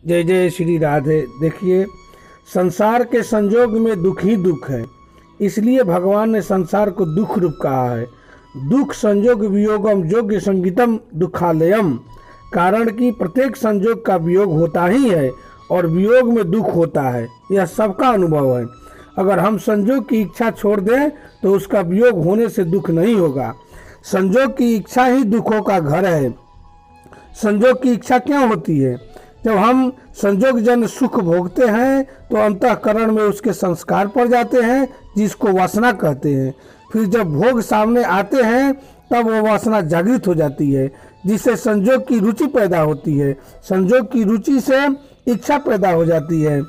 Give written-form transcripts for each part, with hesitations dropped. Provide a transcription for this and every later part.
जय जय श्री राधे। देखिए, संसार के संजोग में दुख ही दुख है, इसलिए भगवान ने संसार को दुख रूप कहा है। दुख संजोग वियोगम योग्य संगीतम दुखालयम, कारण कि प्रत्येक संजोग का वियोग होता ही है और वियोग में दुख होता है, यह सबका अनुभव है। अगर हम संजोग की इच्छा छोड़ दें तो उसका वियोग होने से दुख नहीं होगा। संजोग की इच्छा ही दुखों का घर है। संजोग की इच्छा क्या होती है? जब हम संजोग जन सुख भोगते हैं तो अंतःकरण में उसके संस्कार पड़ जाते हैं, जिसको वासना कहते हैं। फिर जब भोग सामने आते हैं तब वो वासना जागृत हो जाती है, जिससे संजोग की रुचि पैदा होती है। संजोग की रुचि से इच्छा पैदा हो जाती है,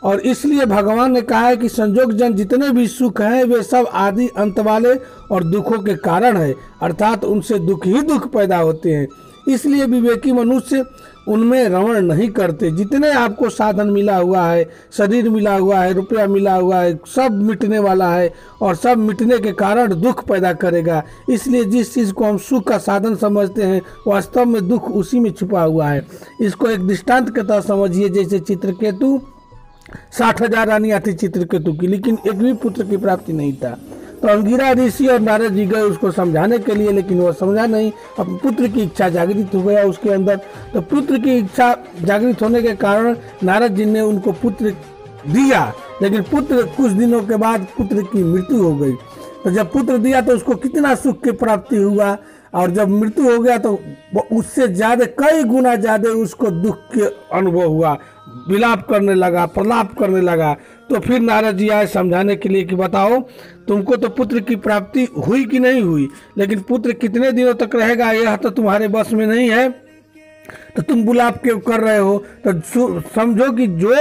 और इसलिए भगवान ने कहा है कि संजोग जन जितने भी सुख हैं वे सब आदि अंत वाले और दुखों के कारण है, अर्थात उनसे दुख ही दुख पैदा होते हैं। इसलिए विवेकी मनुष्य उनमें रमण नहीं करते। जितने आपको साधन मिला हुआ है, शरीर मिला हुआ है, रुपया मिला हुआ है, सब मिटने वाला है और सब मिटने के कारण दुख पैदा करेगा। इसलिए जिस चीज़ को हम सुख का साधन समझते हैं वास्तव में दुख उसी में छुपा हुआ है। इसको एक दृष्टांत के तहत समझिए। जैसे चित्रकेतु 60,000 रानी आती चित्रकेतु की, लेकिन एक भी पुत्र की प्राप्ति नहीं था। तो अंगिरा ऋषि और नारद जी गए उसको समझाने के लिए, लेकिन वह समझा नहीं। अब पुत्र की इच्छा जागृत हो गया उसके अंदर। तो पुत्र की इच्छा जागृत होने के कारण नारद जी ने उनको पुत्र दिया, लेकिन पुत्र कुछ दिनों के बाद पुत्र की मृत्यु हो गई। तो जब पुत्र दिया तो उसको कितना सुख की प्राप्ति हुआ, और जब मृत्यु हो गया तो उससे ज्यादा कई गुना ज्यादा उसको दुख के अनुभव हुआ, विलाप करने लगा, प्रलाप करने लगा। तो फिर नारद जी आए समझाने के लिए कि बताओ तुमको तो पुत्र की प्राप्ति हुई कि नहीं हुई, लेकिन पुत्र कितने दिनों तक रहेगा यह तो तुम्हारे बस में नहीं है, तो तुम विलाप क्यों कर रहे हो? तो समझो कि जो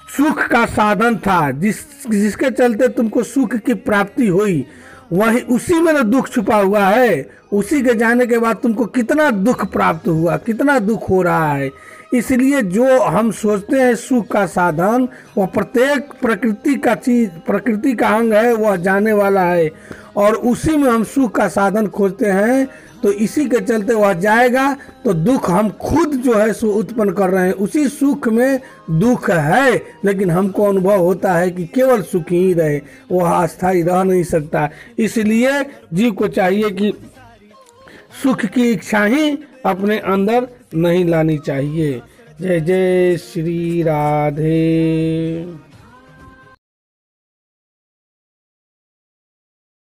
सुख का साधन था, जिसके चलते तुमको सुख की प्राप्ति हुई, वही उसी में तो दुख छुपा हुआ है। उसी के जाने के बाद तुमको कितना दुख प्राप्त हुआ, कितना दुख हो रहा है। इसलिए जो हम सोचते हैं सुख का साधन, वह प्रत्येक प्रकृति का चीज, प्रकृति का अंग है, वह जाने वाला है, और उसी में हम सुख का साधन खोजते हैं। तो इसी के चलते वह जाएगा तो दुख हम खुद जो है सो उत्पन्न कर रहे हैं। उसी सुख में दुख है, लेकिन हमको अनुभव होता है कि केवल सुख ही रहे, वह अस्थायी रह नहीं सकता। इसलिए जीव को चाहिए कि सुख की इच्छा ही अपने अंदर नहीं लानी चाहिए। जय जय श्री राधे।